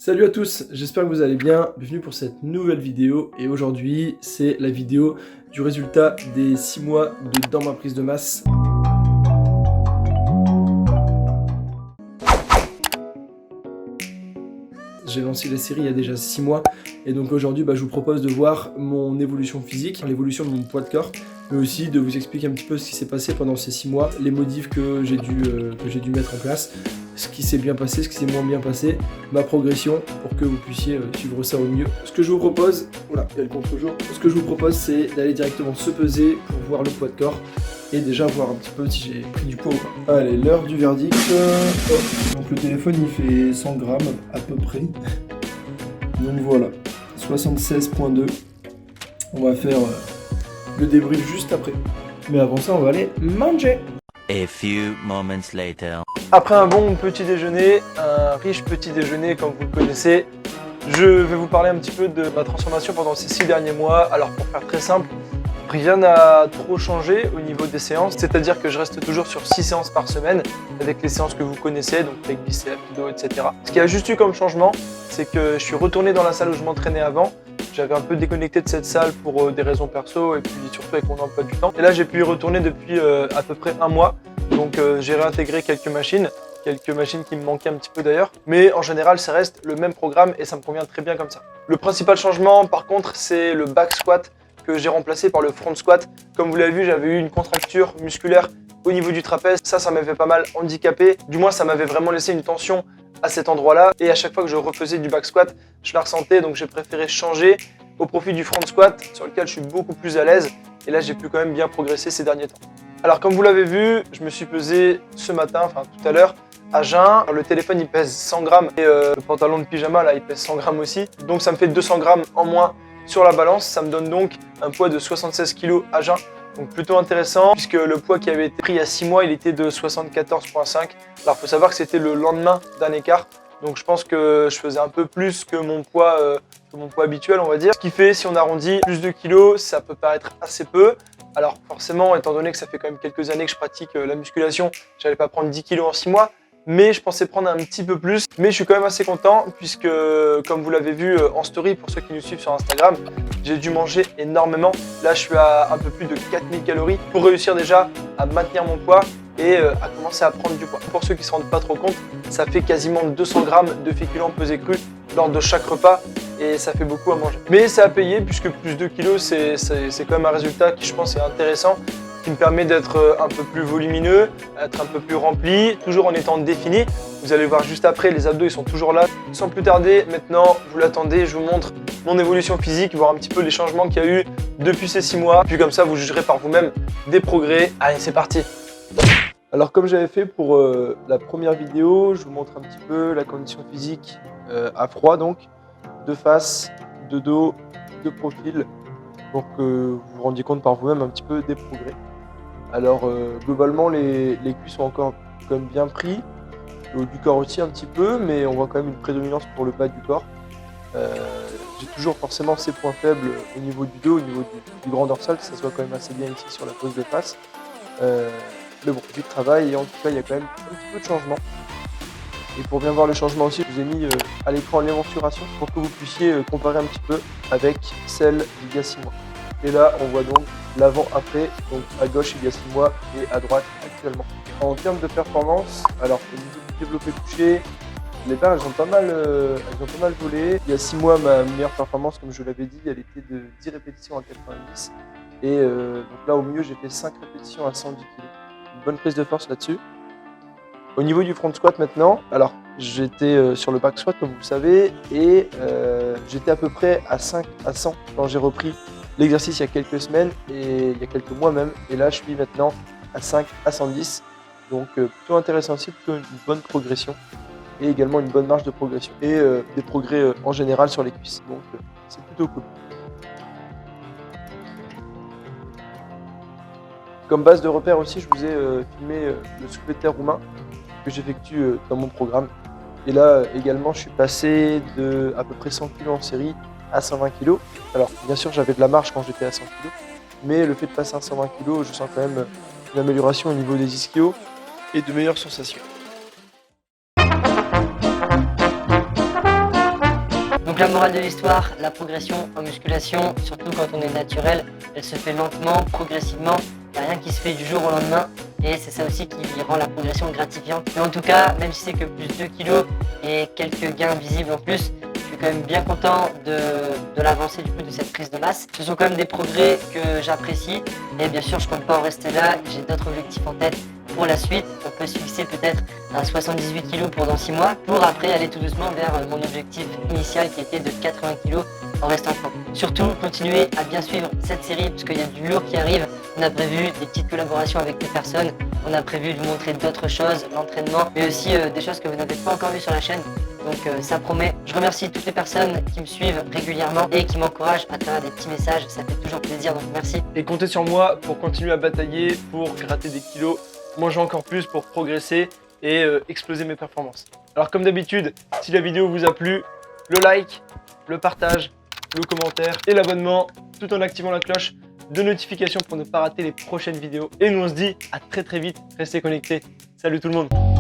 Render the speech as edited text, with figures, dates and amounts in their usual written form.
Salut à tous, j'espère que vous allez bien, bienvenue pour cette nouvelle vidéo et aujourd'hui c'est la vidéo du résultat des 6 mois dans ma prise de masse. J'ai lancé la série il y a déjà 6 mois et donc aujourd'hui je vous propose de voir mon évolution physique, l'évolution de mon poids de corps, mais aussi de vous expliquer un petit peu ce qui s'est passé pendant ces 6 mois, les modifs que j'ai dû mettre en place, ce qui s'est bien passé, ce qui s'est moins bien passé, ma progression pour que vous puissiez suivre ça au mieux. Ce que je vous propose, voilà, il y a le contre-jour, ce que je vous propose c'est d'aller directement se peser pour voir le poids de corps et déjà voir un petit peu si j'ai pris du poids ou pas. Allez, l'heure du verdict. Donc le téléphone il fait 100 grammes à peu près. Donc voilà, 76,2. On va faire le débrief juste après. Mais avant ça, on va aller manger. A few moments later. Après un bon petit déjeuner, un riche petit déjeuner comme vous le connaissez, je vais vous parler un petit peu de ma transformation pendant ces 6 derniers mois. Alors pour faire très simple, rien n'a trop changé au niveau des séances, c'est-à-dire que je reste toujours sur 6 séances par semaine avec les séances que vous connaissez, donc les biceps, dos, etc. Ce qui a juste eu comme changement, c'est que je suis retourné dans la salle où je m'entraînais avant. J'avais un peu déconnecté de cette salle pour des raisons perso et puis surtout avec mon emploi du temps. Et là, j'ai pu y retourner depuis à peu près un mois. Donc j'ai réintégré quelques machines qui me manquaient un petit peu d'ailleurs. Mais en général, ça reste le même programme et ça me convient très bien comme ça. Le principal changement, par contre, c'est le back squat que j'ai remplacé par le front squat. Comme vous l'avez vu, j'avais eu une contracture musculaire au niveau du trapèze. Ça m'avait pas mal handicapé. Du moins, ça m'avait vraiment laissé une tension à cet endroit-là. Et à chaque fois que je refaisais du back squat, je la ressentais. Donc j'ai préféré changer au profit du front squat sur lequel je suis beaucoup plus à l'aise. Et là, j'ai pu quand même bien progresser ces derniers temps. Alors comme vous l'avez vu, je me suis pesé ce matin, enfin tout à l'heure, à jeun. Le téléphone il pèse 100 grammes et le pantalon de pyjama là il pèse 100 grammes aussi. Donc ça me fait 200 grammes en moins sur la balance. Ça me donne donc un poids de 76 kg à jeun. Donc plutôt intéressant puisque le poids qui avait été pris il y a 6 mois il était de 74,5. Alors il faut savoir que c'était le lendemain d'un écart. Donc je pense que je faisais un peu plus que mon poids habituel on va dire. Ce qui fait si on arrondit plus de kilos ça peut paraître assez peu. Alors forcément, étant donné que ça fait quand même quelques années que je pratique la musculation, j'allais pas prendre 10 kilos en 6 mois, mais je pensais prendre un petit peu plus. Mais je suis quand même assez content puisque, comme vous l'avez vu en story pour ceux qui nous suivent sur Instagram, j'ai dû manger énormément. Là, je suis à un peu plus de 4000 calories pour réussir déjà à maintenir mon poids et à commencer à prendre du poids. Pour ceux qui ne se rendent pas trop compte, ça fait quasiment 200 grammes de féculents pesés crus lors de chaque repas. Et ça fait beaucoup à manger. Mais ça a payé puisque plus de kilos, c'est quand même un résultat qui je pense est intéressant, qui me permet d'être un peu plus volumineux, d'être un peu plus rempli, toujours en étant défini. Vous allez voir juste après, les abdos ils sont toujours là. Sans plus tarder, maintenant, vous l'attendez, je vous montre mon évolution physique, voir un petit peu les changements qu'il y a eu depuis ces 6 mois. Puis comme ça, vous jugerez par vous-même des progrès. Allez, c'est parti. Alors comme j'avais fait pour la première vidéo, je vous montre un petit peu la condition physique à froid donc. De face, de dos, de profil, pour que vous vous rendiez compte par vous-même un petit peu des progrès. Alors globalement les cuisses sont encore quand même bien pris, le haut du corps aussi un petit peu, mais on voit quand même une prédominance pour le bas du corps. J'ai toujours forcément ces points faibles au niveau du dos, au niveau du grand dorsal, ça se voit quand même assez bien ici sur la pose de face. Mais bon, du travail et en tout cas il y a quand même un petit peu de changement. Et pour bien voir le changement aussi, je vous ai mis à l'écran les mensurations pour que vous puissiez comparer un petit peu avec celle d'il y a 6 mois. Et là, on voit donc l'avant-après, donc à gauche il y a 6 mois et à droite actuellement. En termes de performance, alors au niveau du développé couché, les barres elles ont pas mal volé. Il y a 6 mois, ma meilleure performance, comme je l'avais dit, elle était de 10 répétitions à 90. Et donc là, au mieux, j'ai fait 5 répétitions à 110 kg. Une bonne prise de force là-dessus. Au niveau du front squat maintenant, alors j'étais sur le back squat comme vous le savez et j'étais à peu près à 5 à 100 quand j'ai repris l'exercice il y a quelques semaines et il y a quelques mois même, et là je suis maintenant à 5 à 110, donc plutôt intéressant aussi, plutôt une bonne progression et également une bonne marge de progression et des progrès en général sur les cuisses, donc c'est plutôt cool. Comme base de repère aussi, je vous ai filmé le soulevé de terre roumain que j'effectue dans mon programme. Et là également, je suis passé de à peu près 100 kg en série à 120 kg. Alors bien sûr, j'avais de la marge quand j'étais à 100 kg, mais le fait de passer à 120 kg, je sens quand même une amélioration au niveau des ischios et de meilleures sensations. la morale de l'histoire, la progression en musculation, surtout quand on est naturel, elle se fait lentement, progressivement. Il n'y a rien qui se fait du jour au lendemain et c'est ça aussi qui rend la progression gratifiante. Mais en tout cas, même si c'est que plus 2 kilos et quelques gains visibles en plus, je suis quand même bien content de l'avancée du coup de cette prise de masse. Ce sont quand même des progrès que j'apprécie et bien sûr je compte pas en rester là, j'ai d'autres objectifs en tête pour la suite. On peut se fixer peut-être à 78 kg pour dans 6 mois pour après aller tout doucement vers mon objectif initial qui était de 80 kg en restant propre. Surtout, continuez à bien suivre cette série parce qu'il y a du lourd qui arrive. On a prévu des petites collaborations avec des personnes. On a prévu de vous montrer d'autres choses, l'entraînement, mais aussi des choses que vous n'avez pas encore vues sur la chaîne. Donc ça promet. Je remercie toutes les personnes qui me suivent régulièrement et qui m'encouragent à travers des petits messages. Ça fait toujours plaisir, donc merci. Et comptez sur moi pour continuer à batailler, pour gratter des kilos, manger encore plus pour progresser et exploser mes performances. Alors comme d'habitude, si la vidéo vous a plu, le like, le partage, le commentaire et l'abonnement, tout en activant la cloche de notification pour ne pas rater les prochaines vidéos. Et nous on se dit à très vite, restez connectés. Salut tout le monde.